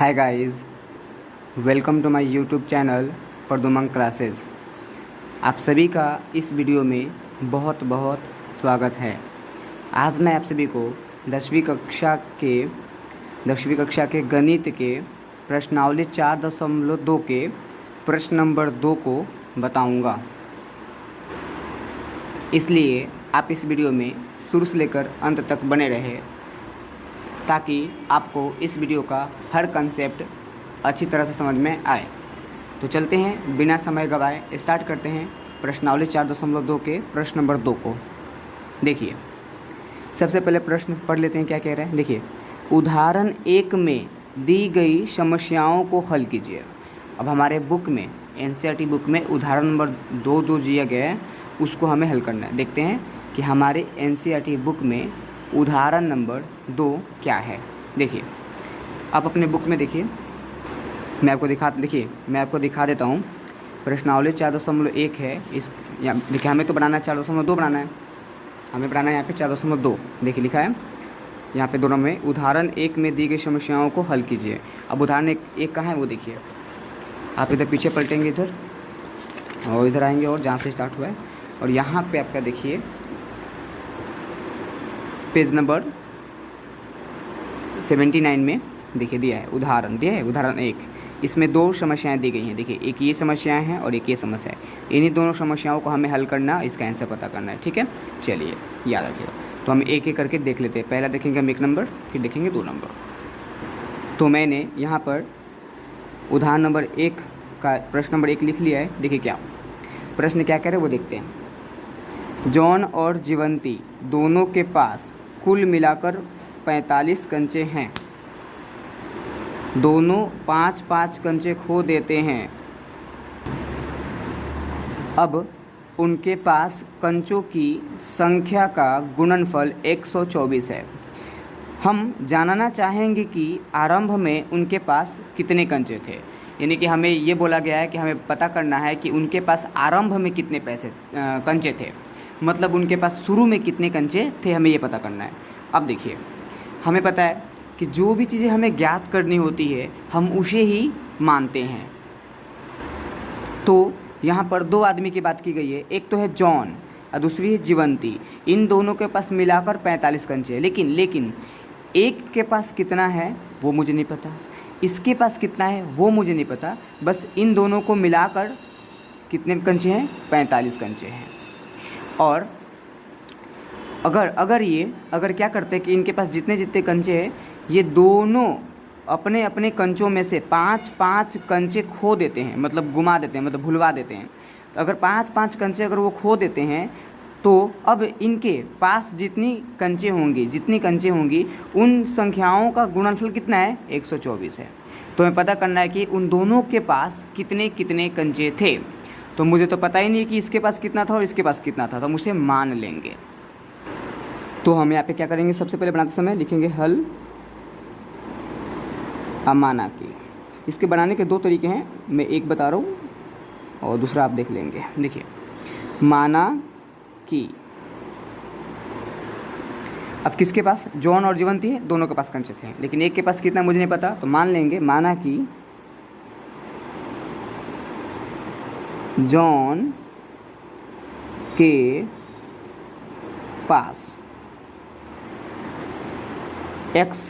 Hi guys, welcome to my YouTube channel Pradyuman classes. आप सभी का इस वीडियो में बहुत बहुत स्वागत है। आज मैं आप सभी को 10वीं कक्षा के गणित के प्रश्नावली 4.2 के प्रश्न नंबर 2 को बताऊंगा। इसलिए आप इस वीडियो में शुरू से लेकर अंत तक बने रहे ताकि आपको इस वीडियो का हर कंसेप्ट अच्छी तरह से समझ में आए। तो चलते हैं, बिना समय गवाए स्टार्ट करते हैं प्रश्नावली 4.2 के प्रश्न नंबर 2 को। देखिए, सबसे पहले प्रश्न पढ़ लेते हैं क्या कह रहे हैं। देखिए, उदाहरण 1 में दी गई समस्याओं को हल कीजिए। अब हमारे बुक में एनसीईआरटी बुक में उदाहरण नंबर 2 जो दिया गया है उसको हमें हल करना है। देखते हैं कि हमारे एनसीईआरटी बुक में उदाहरण नंबर 2 क्या है। देखिए, आप अपने बुक में देखिए, मैं आपको दिखा देता हूँ। प्रश्नावली 4.1 है। देखिए, हमें तो बनाना है 4.2 बनाना है, हमें बनाना है यहाँ पे 4.2। देखिए लिखा है यहाँ पे दोनों में, उदाहरण 1 में दी गई समस्याओं को हल कीजिए। अब उदाहरण एक कहाँ है वो देखिए, आप इधर पीछे पलटेंगे इधर और इधर आएंगे और जहाँ से स्टार्ट हुआ है, और यहाँ पे आपका देखिए पेज नंबर 79 में देखिए दिया है उदाहरण 1। इसमें 2 समस्याएं दी गई हैं। देखिए, एक ये समस्याएं हैं और एक ये समस्या है। इन्हीं दोनों समस्याओं को हमें हल करना, इसका आंसर पता करना है। ठीक है, चलिए याद रखिएगा। तो हम एक एक करके देख लेते हैं। पहला देखेंगे हम 1 नंबर, फिर देखेंगे 2 नंबर। तो मैंने यहाँ पर उदाहरण नंबर 1 का प्रश्न नंबर 1 लिख लिया है। देखिए क्या प्रश्न क्या कह रहे हैं वो देखते हैं। जॉन और जीवंती दोनों के पास कुल मिलाकर 45 कंचे हैं। दोनों 5-5 कंचे खो देते हैं। अब उनके पास कंचों की संख्या का गुणनफल 124 है। हम जानना चाहेंगे कि आरंभ में उनके पास कितने कंचे थे। यानी कि हमें ये बोला गया है कि हमें पता करना है कि उनके पास आरंभ में कितने कंचे थे, मतलब उनके पास शुरू में कितने कंचे थे, हमें ये पता करना है। अब देखिए, हमें पता है कि जो भी चीज़ें हमें ज्ञात करनी होती है हम उसे ही मानते हैं। तो यहाँ पर 2 आदमी की बात की गई है, एक तो है जॉन और दूसरी है जीवंती। इन दोनों के पास मिलाकर 45 कंचे हैं। लेकिन एक के पास कितना है वो मुझे नहीं पता, इसके पास कितना है वो मुझे नहीं पता। बस इन दोनों को मिलाकर कितने कंचे हैं, 45 कंचे हैं। और अगर क्या करते हैं कि इनके पास जितने जितने कंचे हैं, ये दोनों अपने अपने कंचों में से 5-5 कंचे खो देते हैं, मतलब गुमा देते हैं, मतलब भुलवा देते हैं। तो अगर 5-5 कंचे अगर वो खो देते हैं तो अब इनके पास जितनी कंचे होंगी उन संख्याओं का गुणनफल कितना है, 124 है। तो हमें पता करना है कि उन दोनों के पास कितने कितने कंचे थे। तो मुझे तो पता ही नहीं कि इसके पास कितना था और इसके पास कितना था, तो हम उसे मान लेंगे। तो हम यहाँ पे क्या करेंगे, सबसे पहले बनाते समय लिखेंगे हल अमाना की। इसके बनाने के 2 तरीके हैं, मैं एक बता रहा हूँ और दूसरा आप देख लेंगे। देखिए, माना कि अब किसके पास, जॉन और जीवंती है, दोनों के पास कंचे थे, लेकिन एक के पास कितना मुझे नहीं पता, तो मान लेंगे माना कि जॉन के पास x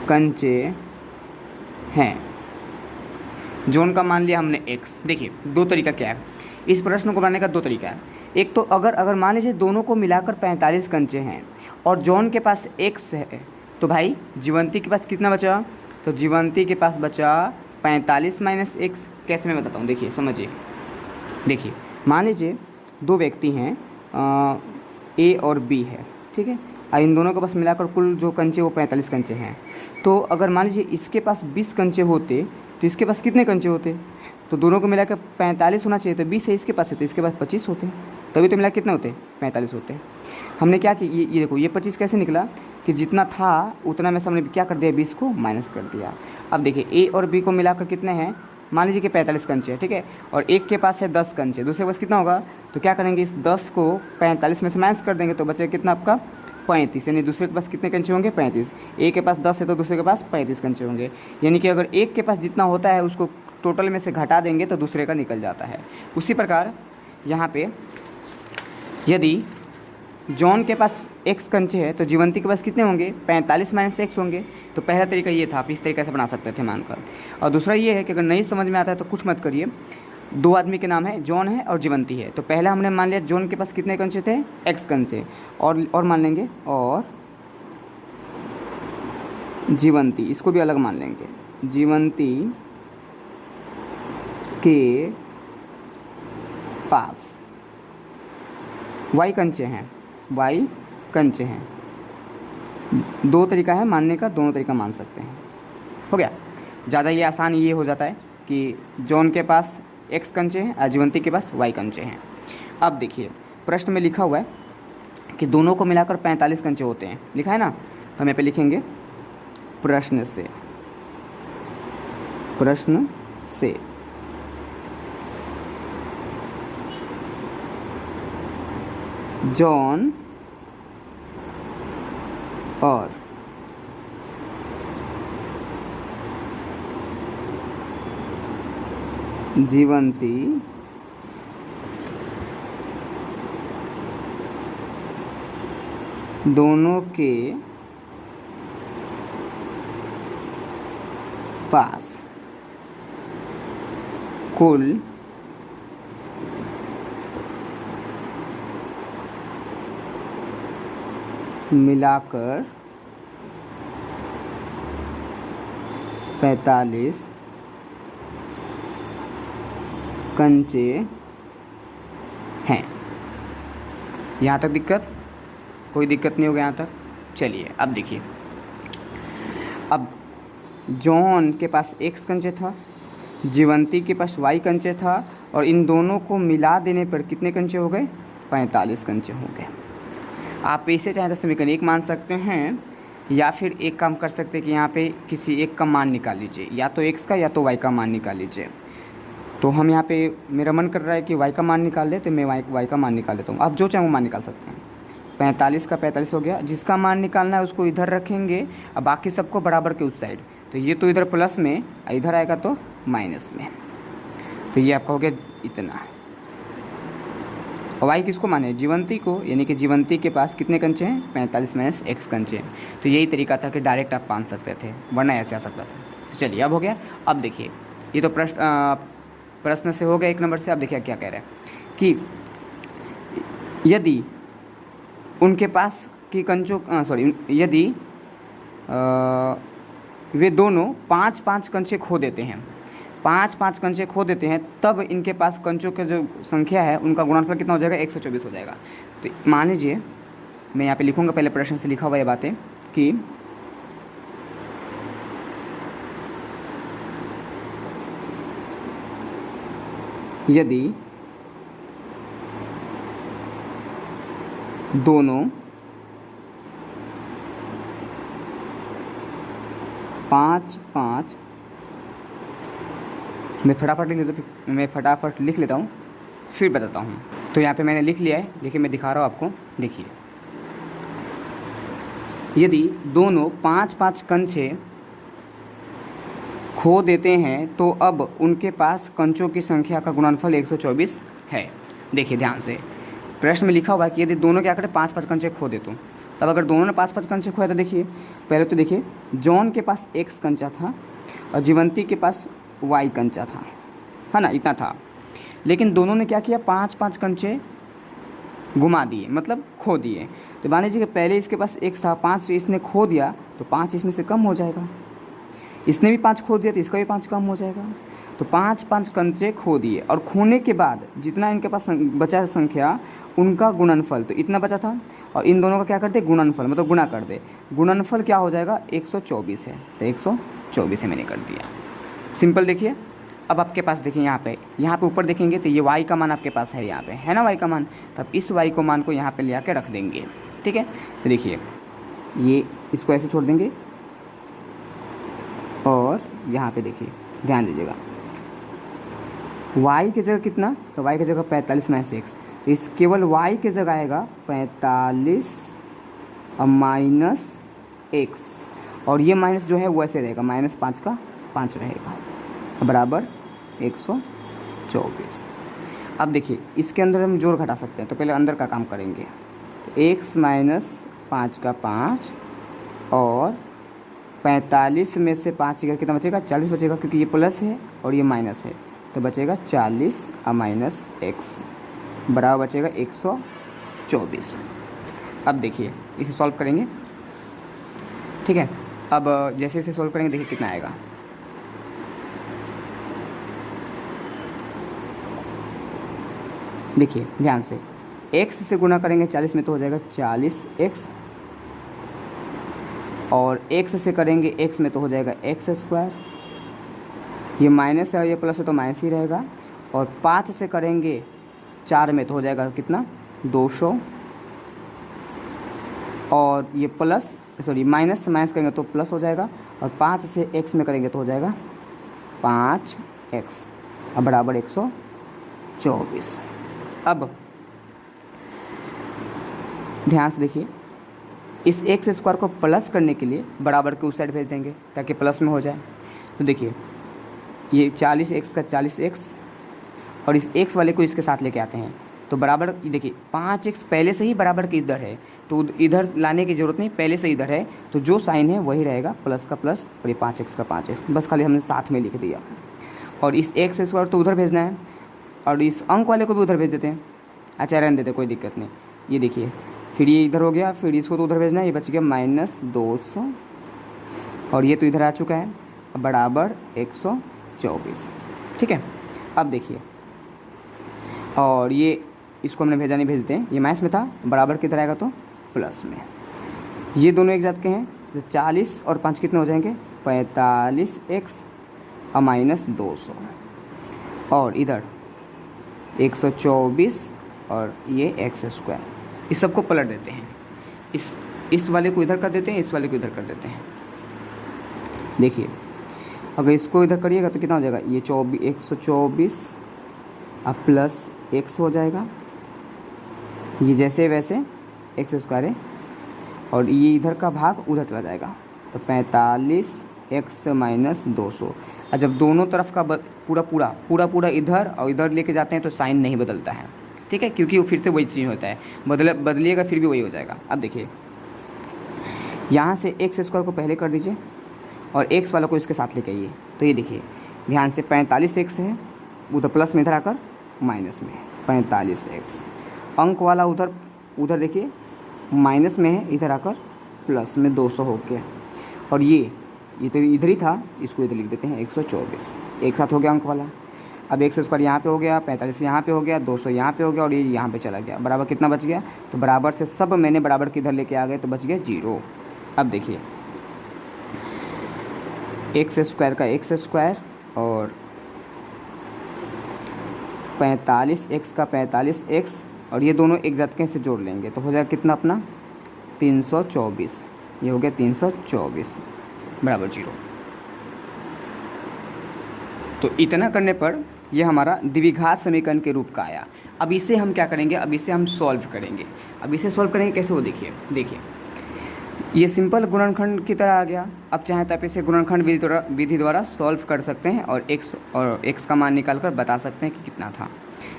कंचे हैं। जॉन का मान लिया हमने x। देखिए, 2 तरीका क्या है इस प्रश्न को बनाने का, 2 तरीका है। एक तो अगर मान लीजिए दोनों को मिलाकर 45 कंचे हैं और जॉन के पास x है, तो भाई जीवंती के पास कितना बचा, तो जीवंती के पास बचा 45 - x। कैसे मैं बताता हूँ, देखिए समझिए। देखिए, मान लीजिए 2 व्यक्ति हैं, A और B है, ठीक है। इन दोनों के पास मिलाकर कुल जो कंचे वो 45 कंचे हैं। तो अगर मान लीजिए इसके पास 20 कंचे होते तो इसके पास कितने कंचे होते, तो दोनों को मिलाकर 45 होना चाहिए। तो 20 है इसके पास है तो इसके पास 25 होते, तभी तो मिला कितने होते, 45 होते। हमने क्या कि ये देखो, ये 25 कैसे निकला कि जितना था उतना में से हमने क्या कर दिया, 20 को माइनस कर दिया। अब देखिए, A और B को मिलाकर कितने हैं, मान लीजिए कि 45 कंचे हैं, ठीक है, और एक के पास है 10 कंचे, दूसरे के पास कितना होगा, तो क्या करेंगे, इस 10 को 45 में से माइनस कर देंगे तो बचेगा कितना आपका 35, यानी दूसरे के पास कितने कंचे होंगे 35। एक के पास 10 है तो दूसरे के पास 35 कंचे होंगे, यानी कि अगर एक के पास जितना होता है उसको टोटल में से घटा देंगे तो दूसरे का निकल जाता है। उसी प्रकार यहाँ पे यदि जॉन के पास x कंचे है तो जीवंती के पास कितने होंगे 45 माइनस x होंगे। तो पहला तरीका ये था, आप इस तरीके से बना सकते थे मानकर। और दूसरा ये है कि अगर नहीं समझ में आता है तो कुछ मत करिए, दो आदमी के नाम है, जॉन है और जीवंती है। तो पहले हमने मान लिया जॉन के पास कितने कंचे थे x कंचे, और मान लेंगे, और जीवंती इसको भी अलग मान लेंगे, जीवंती के पास y कंचे हैं, y कंचे हैं। दो तरीका है मानने का, दोनों तरीका मान सकते हैं। हो गया, ज़्यादा ये आसान ये हो जाता है कि जॉन के पास x कंचे हैं और जीवंती के पास y कंचे हैं। अब देखिए प्रश्न में लिखा हुआ है कि दोनों को मिलाकर 45 कंचे होते हैं, लिखा है ना, तो हम यहाँ पे लिखेंगे प्रश्न से जॉन और जीवंती दोनों के पास कुल मिलाकर 45 कंचे हैं। यहाँ तक दिक्कत, कोई दिक्कत नहीं होगा यहाँ तक। चलिए अब देखिए, अब जॉन के पास x कंचे था, जीवंती के पास y कंचे था, और इन दोनों को मिला देने पर कितने कंचे हो गए 45 कंचे हो गए। आप इसे चाहे तो समीकरण एक मान सकते हैं, या फिर एक काम कर सकते हैं कि यहाँ पे किसी एक का मान निकाल लीजिए, या तो x का या तो y का मान निकाल लीजिए। तो हम यहाँ पे मेरा मन कर रहा है कि y का मान निकाल ले, तो मैं y का मान निकाल लेता हूँ। आप जो चाहे वो मान निकाल सकते हैं। 45 का 45 हो गया, जिसका मान निकालना है उसको इधर रखेंगे और बाकी सबको बराबर के उस साइड। तो ये तो इधर प्लस में, इधर आएगा तो माइनस में। तो ये आपका हो गया इतना। और y किसको माने, जीवंती को, यानी कि जीवंती के पास कितने कंचे हैं 45 माइनस x कंचे हैं। तो यही तरीका था कि डायरेक्ट आप मान सकते थे, वरना ऐसे आ सकता था। तो चलिए अब हो गया। अब देखिए ये तो प्रश्न से हो गया 1 नंबर से। अब देखिए क्या कह रहा है कि यदि उनके पास की कंचों यदि वे दोनों 5-5 कंचे खो देते हैं, 5-5 कंचे खो देते हैं, तब इनके पास कंचों की जो संख्या है उनका गुणनफल कितना हो जाएगा 124 हो जाएगा। तो मान लीजिए मैं यहाँ पे लिखूँगा, पहले प्रश्न से लिखा हुआ ये बातें कि यदि दोनों 5-5, मैं फटाफट लिख लेता हूँ फिर बताता हूँ। तो यहाँ पे मैंने लिख लिया है, देखिए मैं दिखा रहा हूँ आपको। देखिए यदि दोनों 5-5 कंचे खो देते हैं तो अब उनके पास कंचों की संख्या का गुणनफल 124 है। देखिए ध्यान से, प्रश्न में लिखा हुआ है कि यदि दोनों क्या करें 5-5 कंचे खो दे, तो तब अगर दोनों ने 5-5 कंचे खोया तो देखिए पहले तो देखिए जॉन के पास x कंचा था और जीवंती के पास y कंचा था, है ना, इतना था। लेकिन दोनों ने क्या किया 5-5 कंचे घुमा दिए, मतलब खो दिए। तो मान लीजिए कि पहले इसके पास x था, 5 इसने खो दिया तो 5 इसमें से कम हो जाएगा। इसने भी 5 खो दिया तो इसका भी 5 कम हो जाएगा। तो 5-5 कंचे खो दिए और खोने के बाद जितना इनके पास बचा संख्या उनका गुणनफल, तो इतना बचा था, और इन दोनों का क्या कर दे गुणनफल, मतलब गुणा कर दे। गुणनफल क्या हो जाएगा 124 है, तो 124 है मैंने कर दिया। सिंपल। देखिए अब आपके पास देखिए यहाँ पे ऊपर देखेंगे तो ये y का मान आपके पास है, यहाँ पे है ना y का मान। तब इस y को मान को यहाँ पे ले आके रख देंगे, ठीक है। तो देखिए ये इसको ऐसे छोड़ देंगे और यहाँ पे देखिए ध्यान दीजिएगा y की जगह कितना, तो y की जगह 45 माइनस एक्स, तो इस केवल y की जगह आएगा 45 माइनस एक्स, और ये माइनस जो है वो ऐसे रहेगा, -5 का 5 रहेगा बराबर 124। अब देखिए इसके अंदर हम जोड़ घटा सकते हैं, तो पहले अंदर का काम करेंगे। तो x माइनस 5 का 5 और 45 में से 5 का कितना बचेगा, 40 बचेगा, क्योंकि ये प्लस है और ये माइनस है, तो बचेगा 40 माइनस एक्स बराबर बचेगा 124। अब देखिए इसे सॉल्व करेंगे, ठीक है। अब जैसे इसे सॉल्व करेंगे देखिए कितना आएगा। देखिए ध्यान से, x से गुना करेंगे 40 में तो हो जाएगा 40x, और x से करेंगे x में तो हो जाएगा x², ये माइनस है और ये प्लस है तो माइनस ही रहेगा, और 5 से करेंगे 4 में तो हो जाएगा कितना 200, और ये प्लस माइनस से माइनस करेंगे तो प्लस हो जाएगा, और 5 से x में करेंगे तो हो जाएगा 5x अब बराबर 124। अब ध्यान से देखिए, इस x² को प्लस करने के लिए बराबर के उस साइड भेज देंगे ताकि प्लस में हो जाए। तो देखिए ये 40x का 40x, और इस x वाले को इसके साथ लेके आते हैं, तो बराबर देखिए 5x पहले से ही बराबर के इधर है, तो इधर लाने की ज़रूरत नहीं, पहले से इधर है, तो जो साइन है वही रहेगा, प्लस का प्लस और ये 5x का 5x, बस खाली हमने साथ में लिख दिया। और इस x² तो उधर भेजना है, और इस अंक वाले को भी उधर भेज देते हैं, अच्छा रहने देते, कोई दिक्कत नहीं। ये देखिए फिर ये इधर हो गया, फिर इसको तो उधर भेजना है, ये बच गया -200, और ये तो इधर आ चुका है बराबर 124, ठीक है। अब देखिए, और ये इसको हमने भेजा नहीं, भेजते हैं, ये माइनस में था, बराबर किधर आएगा तो प्लस में। ये दोनों एक जात के हैं, तो 40 और 5 कितने हो जाएंगे 45x माइनस 200, और इधर 124 और ये x², इस सबको पलट देते हैं, इस वाले को इधर कर देते हैं, इस वाले को इधर कर देते हैं। देखिए अगर इसको इधर करिएगा तो कितना हो जाएगा, ये 124 अब प्लस x हो जाएगा, ये जैसे वैसे x² है, और ये इधर का भाग उधर चला जाएगा, तो 45x माइनस 200। और जब दोनों तरफ का पूरा इधर और इधर लेके जाते हैं तो साइन नहीं बदलता है, ठीक है, क्योंकि वो फिर से वही चीज़ होता है, बदलिएगा फिर भी वही हो जाएगा। अब देखिए यहाँ से x² को पहले कर दीजिए और x वाला को इसके साथ लेके आइए, तो ये देखिए ध्यान से 45x है, उधर प्लस में, इधर आकर माइनस में 45x, अंक वाला उधर देखिए माइनस में है, इधर आकर प्लस में 200 हो गया, और ये तो इधर ही था, इसको इधर लिख देते हैं 124, एक साथ हो गया अंक वाला। अब x² यहाँ पे हो गया, 45 यहाँ पे हो गया, 200 यहाँ पे हो गया, और ये यहाँ पे चला गया, बराबर कितना बच गया, तो बराबर से सब मैंने बराबर किधर लेके आ गए, तो बच गया 0। अब देखिए x² का x² और 45x का 45x, और ये दोनों एक जात के से जोड़ लेंगे तो हो जाएगा कितना अपना 324, ये हो गया 324 बराबर 0। तो इतना करने पर यह हमारा द्विघात समीकरण के रूप का आया। अब इसे हम क्या करेंगे, अब इसे हम सॉल्व करेंगे। अब इसे सॉल्व करेंगे कैसे, वो देखिए ये सिंपल गुणनखंड की तरह आ गया। अब चाहे तो आप इसे गुणनखंड विधि द्वारा सॉल्व कर सकते हैं और x का मान निकाल कर बता सकते हैं कि कितना था,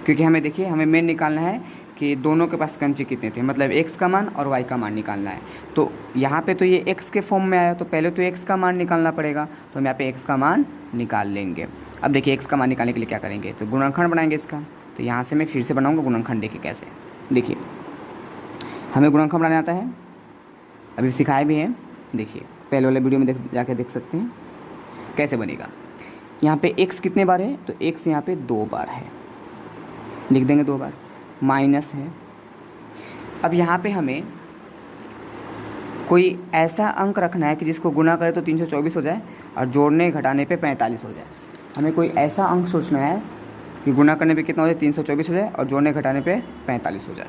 क्योंकि हमें देखिए हमें मेन निकालना है कि दोनों के पास कंचे कितने थे, मतलब x का मान और y का मान निकालना है। तो यहाँ पे तो ये x के फॉर्म में आया, तो पहले तो x का मान निकालना पड़ेगा, तो हम यहाँ पे x का मान निकाल लेंगे। अब देखिए x का मान निकालने के लिए क्या करेंगे, तो गुणनखंड बनाएंगे इसका। तो यहाँ से मैं फिर से बनाऊँगा गुणनखंड, देखिए कैसे। देखिए हमें गुणनखंड बनाना आता है, अभी सिखाए भी हैं, देखिए पहले वाले वीडियो में जाके देख सकते हैं कैसे बनेगा। यहाँ पे x कितने बार है, तो x यहाँ पे 2 बार है, लिख देंगे 2 बार, माइनस है। अब यहाँ पे हमें कोई ऐसा अंक रखना है कि जिसको गुना करे तो 324 हो जाए और जोड़ने घटाने पे 45 हो जाए। हमें कोई ऐसा अंक सोचना है कि गुना करने पे कितना हो जाए 324 हो जाए और जोड़ने घटाने पे 45 हो जाए।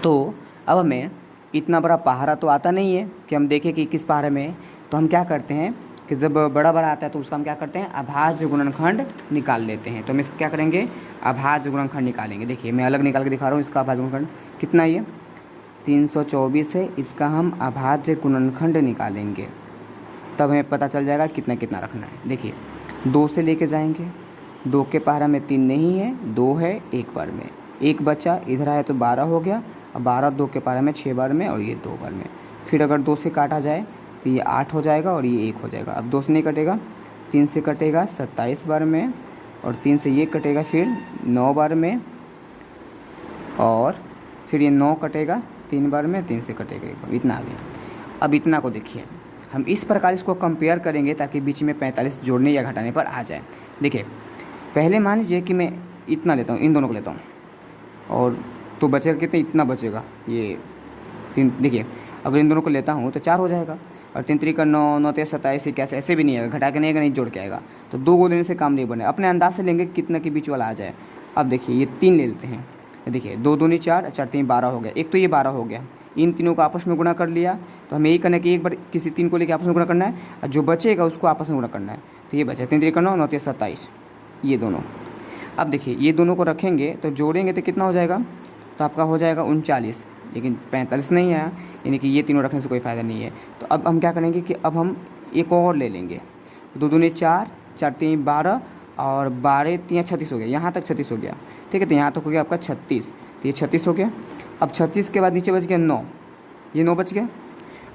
तो अब हमें इतना बड़ा पहाड़ा तो आता नहीं है कि हम देखें कि किस पहाड़े में है, तो हम क्या करते हैं कि जब बड़ा बड़ा आता है तो उसका हम क्या करते हैं, अभाज्य गुणनखंड निकाल लेते हैं। तो हम इसका क्या करेंगे, अभाज्य गुणनखंड निकालेंगे। देखिए मैं अलग निकाल के दिखा रहा हूँ। इसका अभाज्य गुणनखंड कितना, ये 324 है। इसका हम अभाज्य गुणनखंड निकालेंगे, तब हमें पता चल जाएगा कितना कितना रखना है। देखिए 2 से लेके जाएंगे, 2 के पहाड़ा में 3 नहीं है, 2 है, 1 बार में 1 बचा, इधर आया तो 12 हो गया। अब 12 2 के पहाड़ा में 6 बार में और ये 2 बार में। फिर अगर 2 से काटा जाए तो ये 8 हो जाएगा और ये 1 हो जाएगा। अब 2 से नहीं कटेगा, 3 से कटेगा 27 बार में, और 3 से ये कटेगा फिर 9 बार में, और फिर ये 9 कटेगा 3 बार में, 3 से कटेगा 1 बार। इतना आ गया। अब इतना को देखिए, हम इस प्रकार इसको कंपेयर करेंगे ताकि बीच में 45 जोड़ने या घटाने पर आ जाए। देखिए पहले मान लीजिए कि मैं इतना लेता हूँ, इन दोनों को लेता हूँ, और तो बचेगा कितना, इतना बचेगा, ये 3। देखिए अगर इन दोनों को लेता हूँ तो 4 हो जाएगा, और 3 3 का 9, 9 3 27, कैसे ऐसे भी नहीं आएगा, घटा के नहीं आएगा, नहीं जोड़ के आएगा। तो 2 को लेने से काम नहीं बने, अपने अंदाज से लेंगे कितना के बीच वाला आ जाए। अब देखिए ये 3 ले लेते हैं। देखिए 2 दूनी 4, 4 3 12 हो गया। एक तो ये 12 हो गया, इन तीनों को आपस में गुणा कर लिया। तो हमें यही करना है कि एक बार किसी 3 को लेकर आपस में गुणा करना है, और जो बचेगा उसको आपस में गुणा करना है। तो ये बचा 3 3 का 9, 9 3 27, ये दोनों। अब देखिए ये दोनों को रखेंगे तो जोड़ेंगे तो कितना हो जाएगा, तो आपका हो जाएगा 39, लेकिन 45 नहीं आया, यानी कि ये तीनों रखने से कोई फ़ायदा नहीं है। तो अब हम क्या करेंगे कि अब हम एक और ले लेंगे। 2 दूनी 4, 4 3 12, और 12 3 36 हो गया। यहाँ तक 36 हो गया, ठीक है। तो यहाँ तक हो गया आपका 36, तो ये 36 हो गया। अब 36 के बाद नीचे बच गया 9, ये 9 बच गया।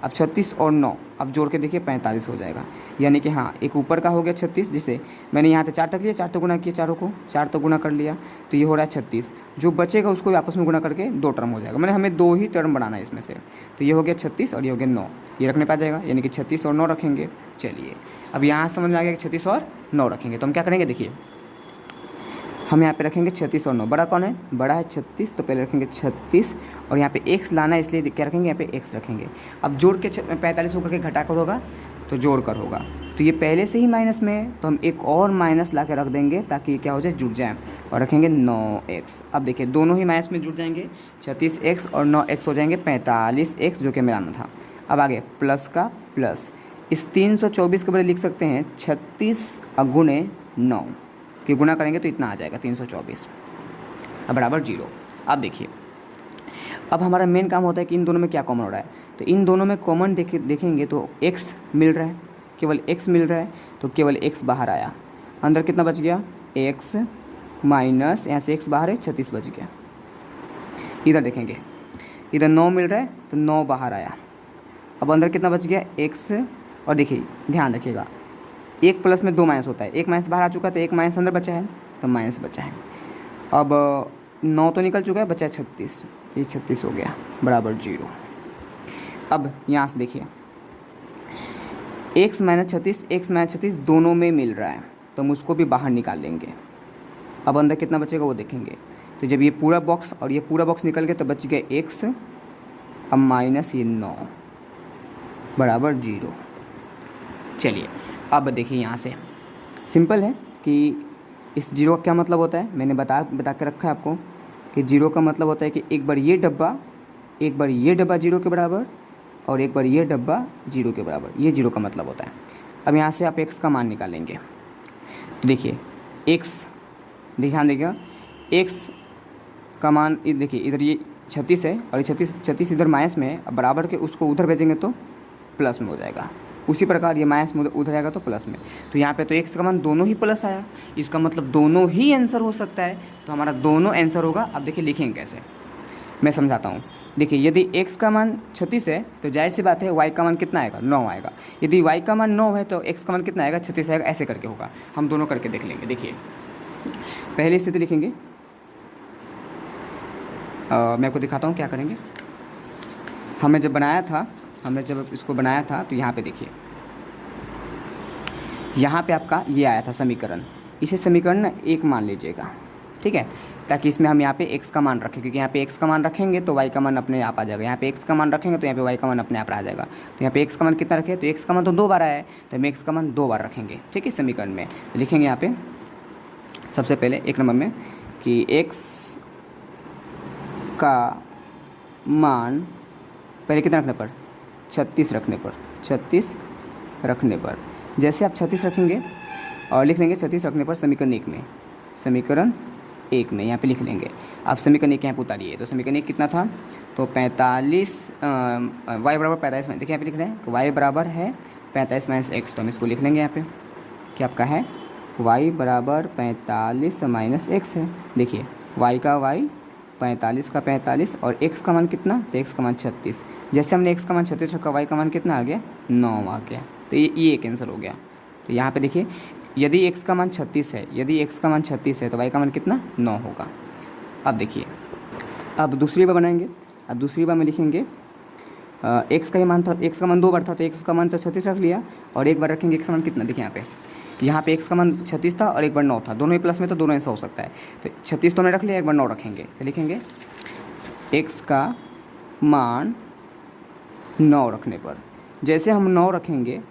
अब 36 और 9 अब जोड़ के देखिए 45 हो जाएगा। यानी कि हाँ, एक ऊपर का हो गया 36, जिसे मैंने यहाँ से 4 तक लिया, 4 तो गुना किया, चारों को 4 तो गुना कर लिया, तो ये हो रहा है 36। जो बचेगा उसको आपस में गुना करके 2 टर्म हो जाएगा, मैंने हमें 2 ही टर्म बनाना है इसमें से। तो ये हो गया 36 और ये हो गया 9, ये रखने पा जाएगा, यानी कि 36 और 9 रखेंगे। चलिए अब यहाँ समझ में आ गया कि 36 और 9 रखेंगे। तो हम क्या करेंगे, देखिए हम यहाँ पे रखेंगे 36 और 9। बड़ा कौन है, बड़ा है 36, तो पहले रखेंगे 36, और यहाँ पे x लाना है इसलिए क्या रखेंगे, यहाँ पे x रखेंगे। अब जोड़ के 45 होकर के घटा कर होगा तो जोड़ कर होगा, तो ये पहले से ही माइनस में है, तो हम एक और माइनस ला के रख देंगे ताकि ये क्या हो जाए, जुड़ जाए, और रखेंगे 9x। अब देखिए दोनों ही माइनस में जुड़ जाएंगे, 36x और 9x हो जाएंगे 45x, जो कि मिलाना था। अब आगे प्लस का प्लस, इस 324 के बड़े लिख सकते हैं 36 गुणे 9, कि गुना करेंगे तो इतना आ जाएगा 324 बराबर 0। अब देखिए अब हमारा मेन काम होता है कि इन दोनों में क्या कॉमन हो रहा है। तो इन दोनों में कॉमन देखेंगे तो x मिल रहा है, केवल x मिल रहा है, तो केवल x बाहर आया। अंदर कितना बच गया, x माइनस, यहाँ से x बाहर है 36 बच गया। इधर देखेंगे, इधर 9 मिल रहा है तो 9 बाहर आया। अब अंदर कितना बच गया, x, और देखिए ध्यान रखिएगा, 1 प्लस में 2 माइनस होता है, 1 माइनस बाहर आ चुका है तो 1 माइनस अंदर बचा है, तो माइनस बचा है। अब 9 तो निकल चुका है, बचा है 36, ये 36 हो गया बराबर 0। अब यहाँ से देखिए x माइनस 36 दोनों में मिल रहा है, तो हम उसको भी बाहर निकाल लेंगे। अब अंदर कितना बचेगा वो देखेंगे। तो जब ये पूरा बॉक्स और ये पूरा बॉक्स निकल गया तो बच गया x, अब माइनस ये 9 बराबर 0। चलिए अब देखिए यहाँ से सिंपल है कि इस 0 का क्या मतलब होता है, मैंने बता के रखा है आपको कि 0 का मतलब होता है कि एक बार ये डब्बा 0 के बराबर और एक बार ये डब्बा 0 के बराबर, ये 0 का मतलब होता है। अब यहाँ से आप x का मान निकालेंगे। तो देखिए x, ध्यान देखिएगा, x का मान देखिए इधर ये 36 है और ये 36 इधर माइनस में है, अब बराबर के उसको उधर भेजेंगे तो प्लस में हो जाएगा। उसी प्रकार ये माइनस में उधर जाएगा तो प्लस में। तो यहाँ पे तो x का मान दोनों ही प्लस आया, इसका मतलब दोनों ही आंसर हो सकता है, तो हमारा दोनों आंसर होगा। अब देखिए लिखेंगे कैसे, मैं समझाता हूँ। देखिए यदि x का मान 36 है तो जाहिर सी बात है y का मान कितना आएगा, 9 आएगा। यदि y का मान 9 है तो x का मान कितना आएगा, 36 आएगा। ऐसे करके होगा, हम दोनों करके देख लेंगे। देखिए पहली स्थिति लिखेंगे, मैं आपको दिखाता हूँ क्या करेंगे। हमने जब इसको बनाया था तो यहाँ पे देखिए, यहाँ पे आपका ये आया था समीकरण, इसे समीकरण ना 1 मान लीजिएगा, ठीक है, ताकि इसमें हम यहाँ पे x का मान रखें, क्योंकि यहाँ पे x का मान रखेंगे तो y का मान अपने आप आ जाएगा। यहाँ पे x का मान रखेंगे तो यहाँ पे y का मान अपने आप आ जाएगा। तो यहाँ पे x का मान कितना रखें, तो x का मान तो 2 बार आया है, तो हम x का मान 2 बार रखेंगे, ठीक है। समीकरण में तो लिखेंगे यहाँ पे सबसे पहले 1 नंबर में कि x का मान पहले कितना रखने पर, 36 रखने पर जैसे आप 36 रखेंगे और लिख लेंगे 36 रखने पर समीकरण एक में यहाँ पे लिख लेंगे। आप समीकरण एक यहाँ पे उतारिए, तो समीकरण एक कितना था, तो 45 y बराबर 45 देखिए यहाँ पे लिख रहे हैं y बराबर है 45 माइनस एक्स, तो हम इसको लिख लेंगे यहाँ पे कि आपका है y बराबर 45 माइनस एक्स है। देखिए y का y 45 का 45 और x का मान कितना, तो x का मान 36। जैसे हमने x का मान 36 रखा, y का मान कितना आ गया, 9 आ गया, तो ये कैंसिल हो गया। तो यहाँ पे देखिए यदि x का मान 36 है, तो y का मान कितना, 9 होगा। अब देखिए अब दूसरी बार बनाएंगे। अब दूसरी बार में लिखेंगे x का ये मान था, x का मान 2 बार था, तो x का मान तो 36 रख लिया, और एक बार रखेंगे x का मान कितना, देखिए यहाँ पे x का मान 36 था और एक बार 9 था, दोनों ही प्लस में, तो दोनों ऐसा हो सकता है। तो 36 तो हमने रख लिया, एक बार 9 रखेंगे, तो लिखेंगे x का मान 9 रखने पर, जैसे हम 9 रखेंगे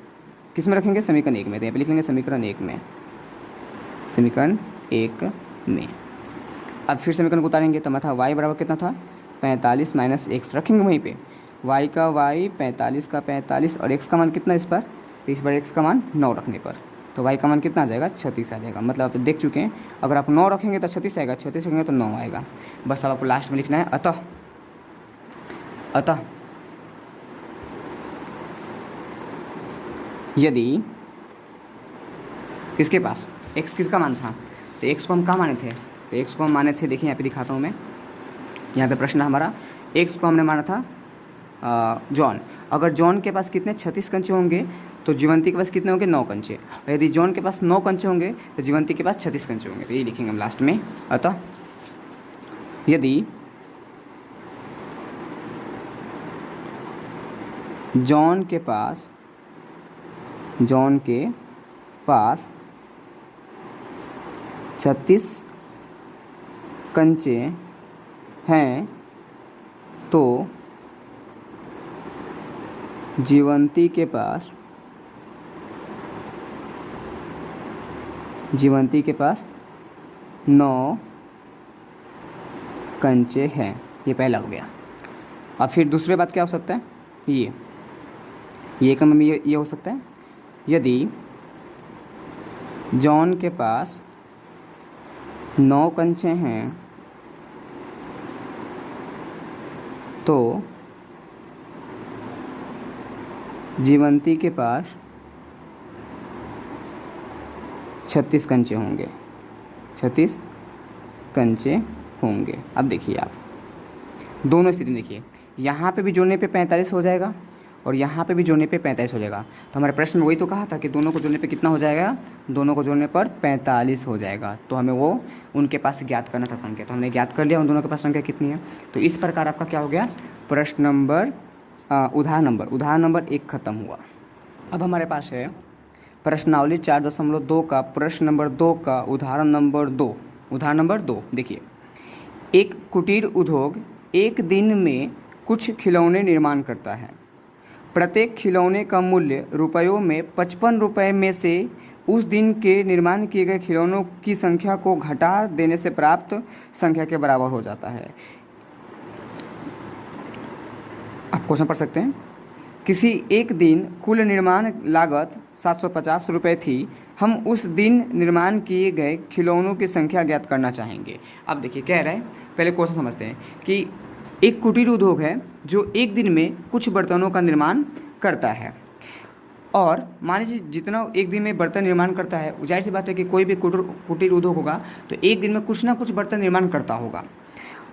किस में रखेंगे, समीकरण एक में, तो यहाँ पे लिख लेंगे समीकरण एक में। अब फिर समीकरण को उतारेंगे, तो हमारा था y बराबर कितना था, 45 माइनस एक्स, रखेंगे वहीं पे y का y 45 का 45 और x का मान कितना इस बार, तो इस बार x का मान 9 रखने पर, तो y का मान कितना आ जाएगा, 36 आ जाएगा। मतलब आप देख चुके हैं, अगर आप 9 रखेंगे तो 36 आएगा, 36 रखेंगे तो 9 आएगा। बस अब आपको लास्ट में लिखना है अतः यदि किसके पास x किसका मान था, तो x को हम कहाँ माने थे, तो x को हम माने थे, देखिए यहाँ पे दिखाता हूँ मैं, यहाँ पे प्रश्न हमारा x को हमने माना था जॉन। अगर जॉन के पास कितने 36 कंचे होंगे, तो जीवंती के पास कितने होंगे, 9 कंचे। और यदि जॉन के पास 9 कंचे होंगे, तो जीवंती के पास 36 कंचे होंगे। तो ये लिखेंगे हम लास्ट में, अतः यदि जॉन के पास 36 कंचे हैं, तो जीवंती के पास 9 कंचे हैं। ये पहला हो गया। अब फिर दूसरी बात क्या हो सकता है, ये कम में ये हो सकता है, यदि जॉन के पास 9 कंचे हैं, तो जीवंती के पास 36 कंचे होंगे। अब देखिए आप दोनों स्थिति देखिए, यहाँ पे भी जोड़ने पे 45 हो जाएगा और यहाँ पे भी जोड़ने पे 45 हो जाएगा। तो हमारे प्रश्न में वही तो कहा था कि दोनों को जोड़ने पे कितना हो जाएगा, दोनों को जोड़ने पर 45 हो जाएगा। तो हमें वो उनके पास ज्ञात करना था संख्या, तो हमने ज्ञात कर लिया उन दोनों के पास संख्या कितनी है। तो इस प्रकार आपका क्या हो गया, प्रश्न नंबर उदाहरण नंबर 1 खत्म हुआ। अब हमारे पास है प्रश्नावली 4.2 का प्रश्न नंबर 2 का उदाहरण नंबर 2। देखिए, एक कुटीर उद्योग एक दिन में कुछ खिलौने निर्माण करता है। प्रत्येक खिलौने का मूल्य रुपयों में 55 रुपये में से उस दिन के निर्माण किए गए खिलौनों की संख्या को घटा देने से प्राप्त संख्या के बराबर हो जाता है। आप क्वेश्चन पढ़ सकते हैं। किसी एक दिन कुल निर्माण लागत 750 रुपये थी। हम उस दिन निर्माण किए गए खिलौनों की संख्या ज्ञात करना चाहेंगे। अब देखिए कह रहे हैं, पहले क्वेश्चन समझते हैं कि एक कुटीर उद्योग है जो एक दिन में कुछ बर्तनों का निर्माण करता है, और मान लीजिए जितना एक दिन में बर्तन निर्माण करता है, जाहिर सी बात है कि कोई भी कुटीर उद्योग होगा तो एक दिन में कुछ ना कुछ बर्तन निर्माण करता होगा।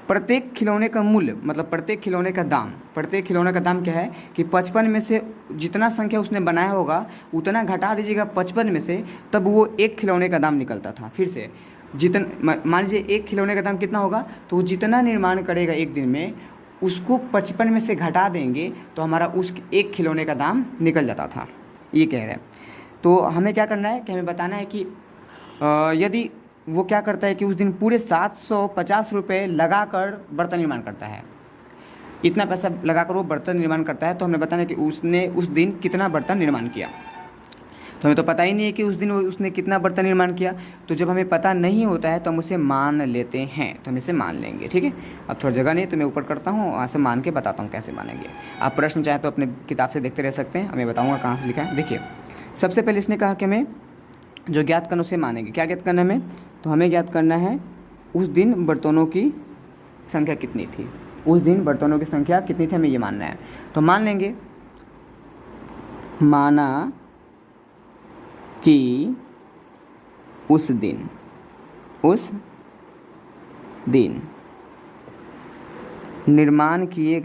प्रत्येक खिलौने का मूल्य मतलब प्रत्येक खिलौने का दाम क्या है कि 55 में से जितना संख्या उसने बनाया होगा उतना घटा दीजिएगा 55 में से, तब वो एक खिलौने का दाम निकलता था। फिर से मान लीजिए एक खिलौने का दाम कितना होगा, तो वो जितना निर्माण करेगा एक दिन में उसको 55 में से घटा देंगे तो हमारा उस एक खिलौने का दाम निकल जाता था, ये कह रहे हैं। तो हमें क्या करना है कि हमें बताना है कि यदि वो क्या करता है कि उस दिन पूरे 750 रुपये लगाकर बर्तन निर्माण करता है, इतना पैसा लगाकर वो बर्तन निर्माण करता है, तो हमें बताना है कि उसने उस दिन कितना बर्तन निर्माण किया। तो हमें तो पता ही नहीं है कि उस दिन उसने कितना बर्तन निर्माण किया। तो जब हमें पता नहीं होता है तो हम उसे मान लेते हैं, तो हम इसे मान लेंगे। ठीक है, अब थोड़ी जगह नहीं तो मैं ऊपर करता हूँ, वहाँ से मान के बताता हूँ कैसे मानेंगे। आप प्रश्न चाहें तो अपने किताब से देखते रह सकते हैं, मैं बताऊँगा कहाँ से लिखा है। देखिए, सबसे पहले इसने कहा कि हमें जो ज्ञात करना उसे मानेंगे। क्या ज्ञात करना है हमें? तो हमें ज्ञात करना है उस दिन बर्तनों की संख्या कितनी थी। उस दिन बर्तनों की संख्या कितनी थी हमें ये मानना है। तो मान लेंगे, माना कि उस दिन निर्माण किए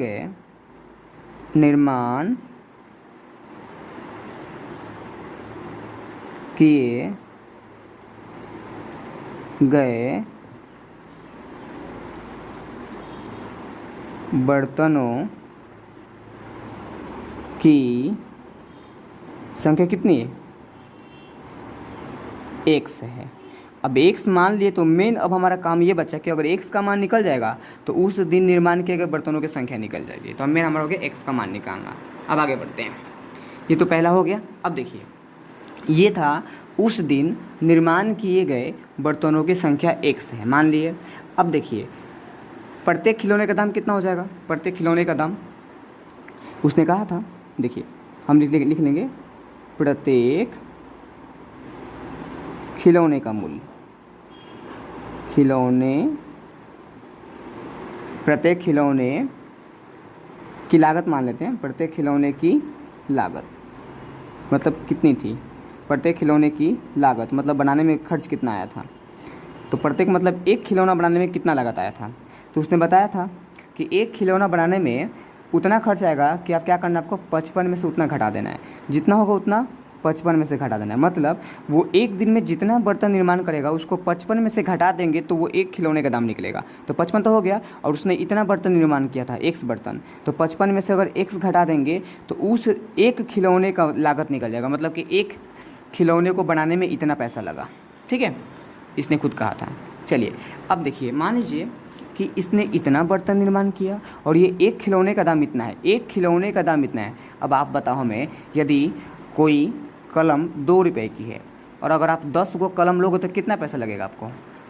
गए बर्तनों की संख्या कितनी है? x है। अब x मान लिए तो मेन अब हमारा काम ये बचा कि अगर x का मान निकल जाएगा तो उस दिन निर्माण किए गए बर्तनों की संख्या निकल जाएगी। तो मेन हमारा हो गया x का मान निकालना। अब आगे बढ़ते हैं, ये तो पहला हो गया। अब देखिए, ये था उस दिन निर्माण किए गए बर्तनों की संख्या x है, मान लिए। अब देखिए, प्रत्येक खिलौने का दाम कितना हो जाएगा? प्रत्येक खिलौने का दाम उसने कहा था, देखिए हम लिख लेंगे प्रत्येक खिलौने का मूल्य। प्रत्येक खिलौने की लागत मान लेते हैं। प्रत्येक खिलौने की लागत मतलब कितनी थी? प्रत्येक खिलौने की लागत मतलब बनाने में खर्च कितना आया था। तो प्रत्येक मतलब एक खिलौना बनाने में कितना लागत आया था। तो उसने बताया था कि एक खिलौना बनाने में उतना खर्च आएगा कि आप क्या करना है, आपको 55 में से उतना घटा देना है। जितना होगा उतना 55 में से घटा देना है। मतलब वो एक दिन में जितना बर्तन निर्माण करेगा उसको 55 में से घटा देंगे तो वो एक खिलौने का दाम निकलेगा। तो 55 तो हो गया, और उसने इतना बर्तन निर्माण किया था, x बर्तन। तो 55 में से अगर x घटा देंगे तो उस एक खिलौने का लागत निकल जाएगा। मतलब कि एक खिलौने को बनाने में इतना पैसा लगा। ठीक है, इसने खुद कहा था। चलिए अब देखिए, मान लीजिए कि इसने इतना बर्तन निर्माण किया और ये एक खिलौने का दाम इतना है। एक खिलौने का दाम इतना है। अब आप बताओ हमें, यदि कोई कलम 2 रुपये की है और अगर आप 10 गो कलम लोगे तो कितना पैसा लगेगा आपको?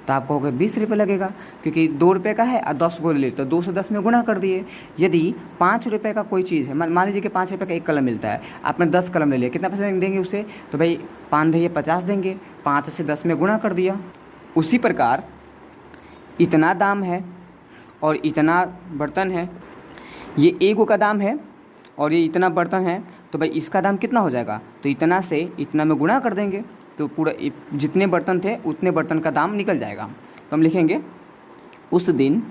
तो आपको होगा 20 रुपये लगेगा, क्योंकि 2 रुपये का है और 10 गो ले तो 2 से 10 में गुना कर दिए। यदि 5 रुपये का कोई चीज़ है, मान लीजिए कि 5 रुपये का एक कलम मिलता है, आपने 10 कलम ले लिया, कितना पैसा देंगे उसे? तो भाई 5 दे 50 देंगे, 5 से 10 में गुना कर दिया। उसी प्रकार इतना दाम है और इतना बर्तन है, ये एगो का दाम है और ये इतना बर्तन है, तो भाई इसका दाम कितना हो जाएगा? तो इतना से इतना में गुना कर देंगे तो पूरा जितने बर्तन थे उतने बर्तन का दाम निकल जाएगा। तो हम लिखेंगे उस दिन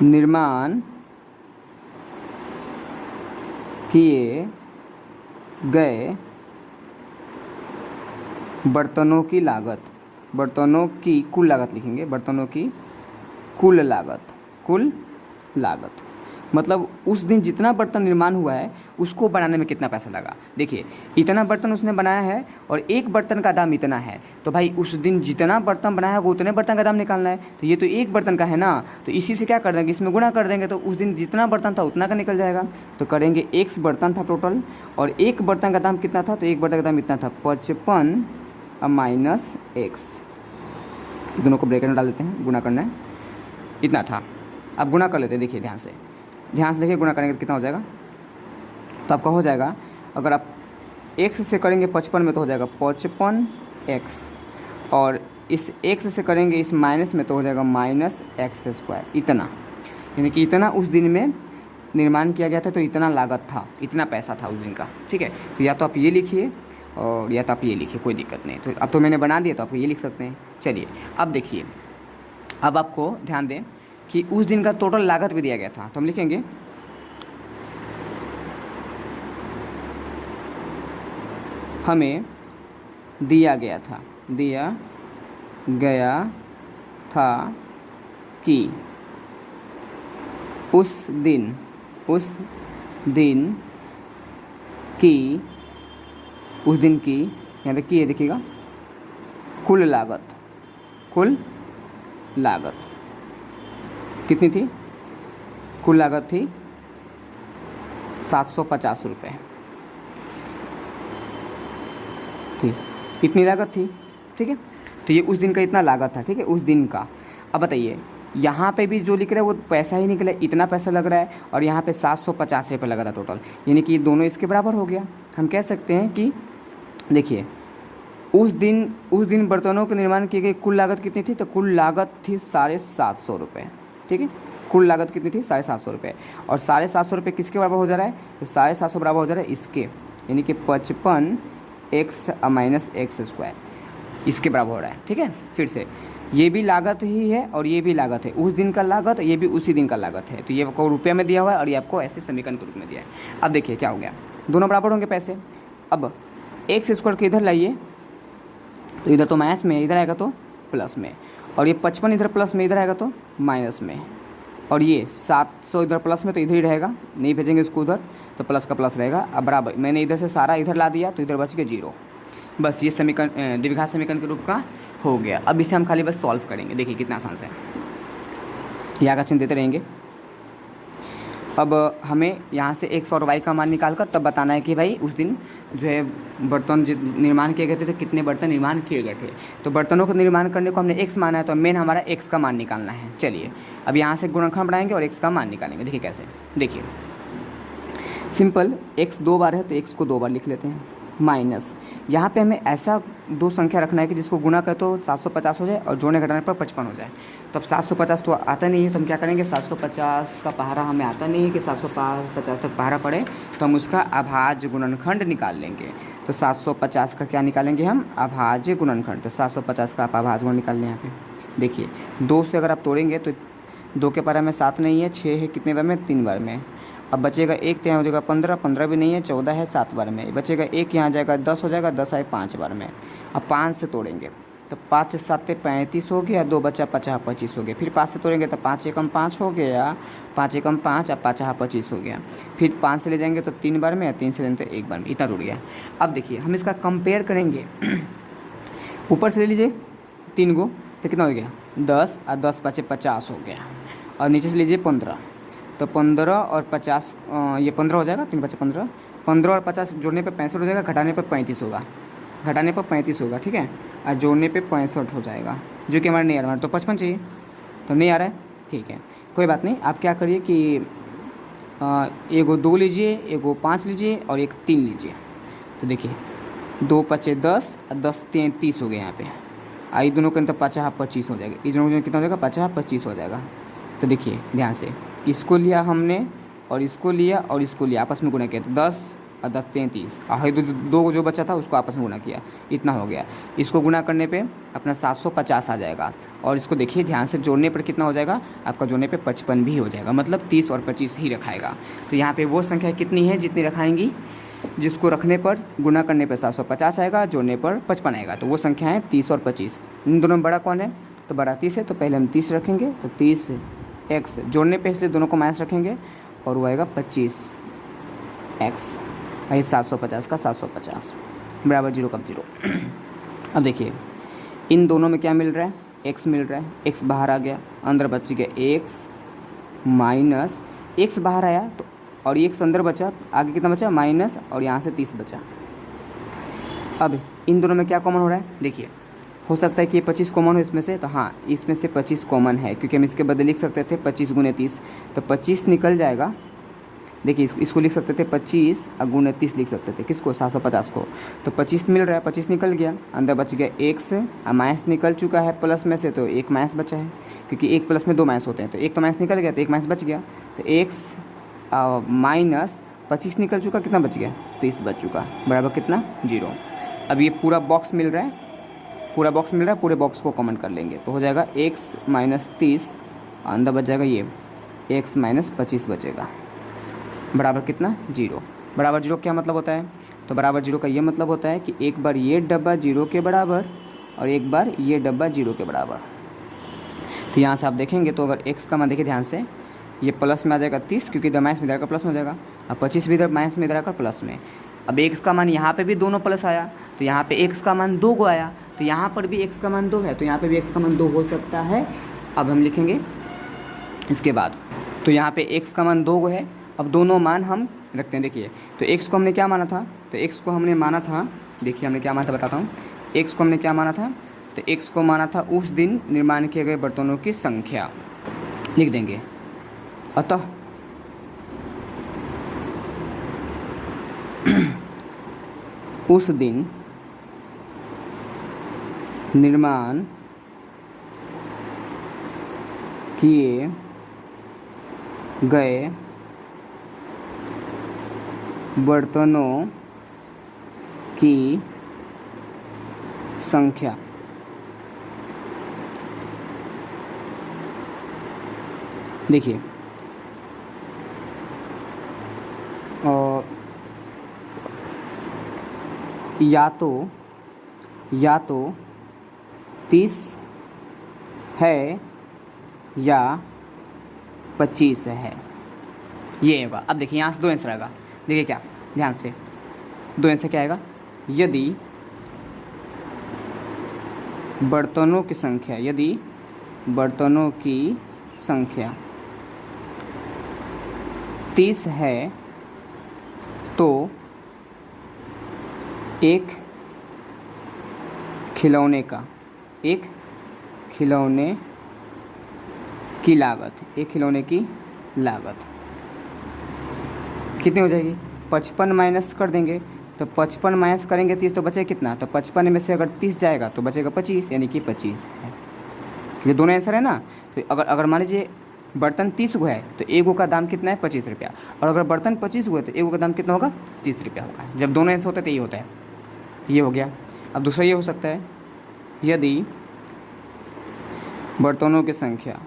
निर्माण किए गए बर्तनों की कुल लागत लिखेंगे। बर्तनों की कुल लागत मतलब उस दिन जितना बर्तन निर्माण हुआ है उसको बनाने में कितना पैसा लगा। देखिए, इतना बर्तन उसने बनाया है और एक बर्तन का दाम इतना है, तो भाई उस दिन जितना बर्तन बनाया होगा उतने बर्तन का दाम निकालना है। तो ये तो एक बर्तन का है ना, तो इसी से क्या कर देंगे, इसमें गुना कर देंगे, तो उस दिन जितना बर्तन था उतना का निकल जाएगा। तो करेंगे x बर्तन था टोटल और एक बर्तन का दाम कितना था, तो एक बर्तन का दाम इतना था 55 माइनस x। दोनों को ब्रैकेट में डाल देते हैं, गुना करना है, इतना था। अब गुना कर लेते हैं, देखिए ध्यान से देखिए, गुना करेंगे तो कितना हो जाएगा। तो आपका हो जाएगा, अगर आप x से करेंगे 55 में तो हो जाएगा 55x, और इस x से करेंगे इस माइनस में तो हो जाएगा -x²। इतना, यानी कि इतना उस दिन में निर्माण किया गया था, तो इतना लागत था, इतना पैसा था उस दिन का। ठीक है, तो या तो आप ये लिखिए और या तो आप ये लिखिए, कोई दिक्कत नहीं। तो अब तो मैंने बना दिया, तो आप ये लिख सकते हैं। चलिए अब देखिए, अब आपको ध्यान दें कि उस दिन का टोटल लागत भी दिया गया था। तो हम लिखेंगे हमें दिया गया था कि उस दिन की यहाँ पे की है, देखिएगा, कुल लागत कितनी थी? कुल लागत थी 750 रुपये थी, इतनी लागत थी। ठीक है, तो ये उस दिन का इतना लागत था। ठीक है, उस दिन का। अब बताइए यहाँ पे भी जो लिख रहा है वो पैसा ही निकला, इतना पैसा लग रहा है, और यहाँ पे 750 रुपये लगा था टोटल, यानी कि दोनों इसके बराबर हो गया। हम कह सकते हैं कि देखिए उस दिन बर्तनों के निर्माण की गई कुल लागत कितनी थी? तो कुल लागत थी 750 रुपये। ठीक है, कुल लागत कितनी थी? 750 रुपये। और 750 रुपये किसके बराबर हो जा रहा है? तो 750 बराबर हो जा रहा है इसके, यानी कि 55x माइनस एक्स स्क्वायर, इसके बराबर हो रहा है। ठीक है, फिर से ये भी लागत ही है और ये भी लागत है, उस दिन का लागत, ये भी उसी दिन का लागत है। तो ये आपको रुपये में दिया हुआ है और ये आपको ऐसे समीकरण के रूप में दिया है। अब देखिए क्या हो गया, दोनों बराबर होंगे पैसे। अब एक्स स्क्वायर के इधर लाइए, तो इधर तो माइनस में, इधर आएगा तो प्लस में, और ये 55 इधर प्लस में, इधर आएगा तो माइनस में, और ये 700 इधर प्लस में तो इधर ही रहेगा, नहीं भेजेंगे इसको उधर, तो प्लस का प्लस रहेगा। अब बराबर मैंने इधर से सारा इधर ला दिया तो इधर बच गया 0। बस ये समीकरण द्विघात समीकरण के रूप का हो गया। अब इसे हम खाली बस सॉल्व करेंगे, देखिए कितना आसान से या का चिन्ह देते रहेंगे। अब हमें यहाँ से एक्स और वाई का मान निकाल कर तब बताना है कि भाई उस दिन जो है बर्तन निर्माण किए गए थे तो कितने बर्तन निर्माण किए गए थे। तो बर्तनों को निर्माण करने को हमने एक्स माना है, तो मेन हमारा एक्स का मान निकालना है। चलिए अब यहाँ से गुणनखंड बनाएंगे और एक्स का मान निकालेंगे। देखिए कैसे, देखिए सिंपल, एक्स 2 बार है तो एक्स को 2 बार लिख लेते हैं, माइनस यहाँ पे हमें ऐसा दो संख्या रखना है कि जिसको गुना करे तो 750 हो जाए और जोड़ने घटाने पर 55 हो जाए। तो अब 750 तो आता नहीं है, तो हम क्या करेंगे, 750 का पहाड़ा हमें आता नहीं है कि 750 तक पहाड़ा पड़े, तो हम उसका अभाज्य गुणनखंड निकाल लेंगे। तो 750 का क्या निकालेंगे हम? अभाज्य गुणनखंड। तो 750 का आप अभाज्य गुण निकाल लें। यहाँ पे देखिए 2 से अगर आप तोड़ेंगे तो 2 के पहाड़ा में 7 नहीं है, 6 है, कितने बार में? 3 बार में। अब बचेगा 1 तो यहाँ हो जाएगा 15, 15 भी नहीं है, 14 है 7 बार में। बचेगा 1 यहाँ जाएगा 10 हो जाएगा, 10 आए 5 बार में। अब 5 से तोड़ेंगे तो 5 से 7 35 हो गया, 2 बचा 50 25 हो गया। फिर 5 से तोड़ेंगे तो 5 एकम 5 हो गया, 5 एकम 5 अब 50 25 हो गया। फिर 5 से ले जाएंगे तो 3 बार में, 3 से लेंगे तो 1 बार में, इतना टूट गया। अब देखिए हम इसका कंपेयर करेंगे, ऊपर से ले लीजिए 3 गो तो कितना हो गया 10 और 10 बचे 50 हो गया, और नीचे से लीजिए 15 तो 15 और 50 ये 15 हो जाएगा, 3 बचे 15, 15 और 50 जोड़ने पे 65 हो जाएगा, घटाने पे 35 होगा, घटाने पर 35 होगा। ठीक है, और जोड़ने पे 65 हो जाएगा, जो कि हमारा नहीं आ रहा, हमारा तो 55 चाहिए, तो नहीं आ रहा है। ठीक है, कोई बात नहीं। आप क्या करिए कि एगो 2 लीजिए, एगो 5 लीजिए और एक 3 लीजिए। तो देखिए 2 पचे 10 और 10 30 हो गए यहाँ पे, आई दोनों के अंदर 50 25 हो जाएगा, इस दोनों में कितना हो जाएगा 50 25 हो जाएगा। तो देखिए ध्यान से, इसको लिया हमने और इसको लिया और इसको लिया, आपस में गुणा किया, तो 10 और 10 33, और दो जो बचा था उसको आपस में गुणा किया, इतना हो गया। इसको गुणा करने पे अपना 750 आ जाएगा, और इसको देखिए ध्यान से जोड़ने पर कितना हो जाएगा आपका, जोड़ने पे 55 भी हो जाएगा, मतलब 30 और 25 ही रखाएगा। तो यहाँ पे वो संख्या कितनी है जितनी रखाएंगी, जिसको रखने पर गुणा करने पर 750 आएगा, जोड़ने पर 55 आएगा। तो वो संख्या है 30 और 25। इन दोनों में बड़ा कौन है? तो बड़ा 30 है, तो पहले हम 30 रखेंगे, तो 30 एक्स जोड़ने पे इसलिए दोनों को माइनस रखेंगे, और वो आएगा 25 एक्स, भाई 750 का 750 बराबर 0 का 0। अब देखिए इन दोनों में क्या मिल रहा है, एक्स मिल रहा है, एक्स बाहर आ गया, अंदर बच गया एक्स माइनस एक्स बाहर आया तो, और एक्स अंदर बचा, आगे कितना बचा माइनस, और यहाँ से 30 बचा। अब इन दोनों में क्या कॉमन हो रहा है, देखिए हो सकता है कि ये 25 कॉमन हो इसमें से, तो हाँ इसमें से 25 कॉमन है, क्योंकि हम इसके बदले लिख सकते थे 25 गुने 30, तो 25 निकल जाएगा। देखिए इसको लिख सकते थे 25 और गुने 30 लिख सकते थे, किसको 750 को, तो 25 मिल रहा है, 25 निकल गया, अंदर बच गया एक्स, और माइनस निकल चुका है प्लस में से, तो एक माइनस बचा है, क्योंकि एक प्लस में 2 माइनस होते हैं, तो एक तो माइनस निकल गया, तो एक माइनस बच गया, तो एक्स माइनस 25 निकल चुका, कितना बच गया 30 बच चुका, बराबर कितना 0। अब ये पूरा बॉक्स मिल रहा है, पूरा बॉक्स मिल रहा है, पूरे बॉक्स को कॉमन कर लेंगे, तो हो जाएगा एक्स माइनस 30, अंदर बच जाएगा ये एक्स माइनस 25 बचेगा, बराबर कितना 0। बराबर 0 क्या मतलब होता है, तो बराबर 0 का ये मतलब होता है कि एक बार ये डब्बा 0 के बराबर और एक बार ये डब्बा 0 के बराबर। तो यहाँ से आप देखेंगे तो अगर x का मान देखिए ध्यान से, ये प्लस में आ जाएगा 30, क्योंकि इधर माइनस में इधर का प्लस में हो जाएगा, और 25 भी इधर माइनस में इधर का प्लस में। अब x का मान यहाँ पे भी दोनों प्लस आया, तो यहाँ पे x का मान 2 को आया, तो यहाँ पर भी x का मान 2 है, तो यहाँ पे भी x का मान 2 हो सकता है। अब हम लिखेंगे इसके बाद तो यहाँ पे x का मान 2 है। अब दोनों मान हम रखते हैं। देखिए तो x को हमने क्या माना था, तो x को हमने माना था, देखिए हमने क्या माना था बताता हूँ। x को हमने क्या माना था, तो x को माना था उस दिन निर्माण किए गए बर्तनों की संख्या, लिख देंगे। अतः उस दिन निर्माण किए गए बर्तनों की संख्या देखिए या तो 30 है या 25 है, ये होगा। अब देखिए यहाँ से 2 आंसर आएगा। देखिए क्या, ध्यान से 2 आंसर क्या आएगा, यदि बर्तनों की संख्या 30 है तो एक खिलौने की लागत कितनी हो जाएगी, 55 माइनस कर देंगे तो 55 माइनस करेंगे 30 तो बचेगा कितना, तो 55 में से अगर 30 जाएगा तो बचेगा 25, यानी कि 25 है। क्योंकि दोनों आंसर है ना, तो अगर मान लीजिए बर्तन 30 गो है तो एगो का दाम कितना है 25 रुपया, और अगर बर्तन 25 गो है तो एगो का दाम कितना होगा 30 रुपया होगा। जब दोनों आंसर होता है तो ये होता है, ये हो गया। अब दूसरा ये हो सकता है, यदि बर्तनों की संख्या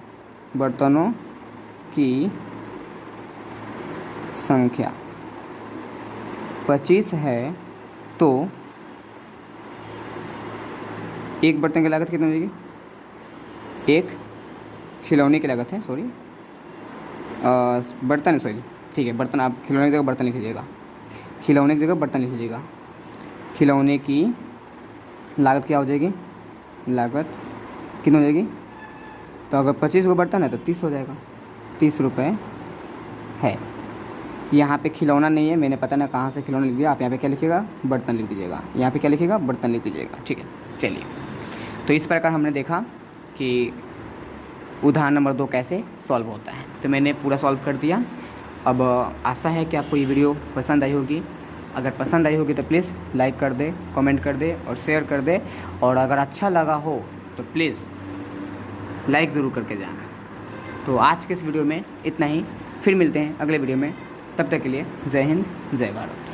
25 है तो एक बर्तन की लागत कितनी हो जाएगी, एक खिलौने की लागत है, बर्तन, ठीक है बर्तन, आप खिलौने की जगह बर्तन लिख लीजिएगा, खिलौने की जगह बर्तन लिख लीजिएगा। खिलौने की लागत क्या हो जाएगी, लागत कितनी हो जाएगी, तो अगर 25 को बर्तन है तो 30 हो जाएगा, 30 रुपये है। यहाँ पे खिलौना नहीं है, मैंने पता ना कहाँ से खिलौना लिख दिया। आप यहाँ पे क्या लिखिएगा, बर्तन लिख दीजिएगा, यहाँ पे क्या लिखिएगा, बर्तन लिख दीजिएगा, ठीक है। चलिए, तो इस प्रकार हमने देखा कि उदाहरण नंबर 2 कैसे सॉल्व होता है, तो मैंने पूरा सॉल्व कर दिया। अब आशा है कि आपको ये वीडियो पसंद आई होगी। अगर पसंद आई होगी तो प्लीज़ लाइक कर दे, कमेंट कर दे और शेयर कर दे, और अगर अच्छा लगा हो तो प्लीज़ लाइक ज़रूर करके जाना। तो आज के इस वीडियो में इतना ही, फिर मिलते हैं अगले वीडियो में। तब तक के लिए जय हिंद, जय भारत।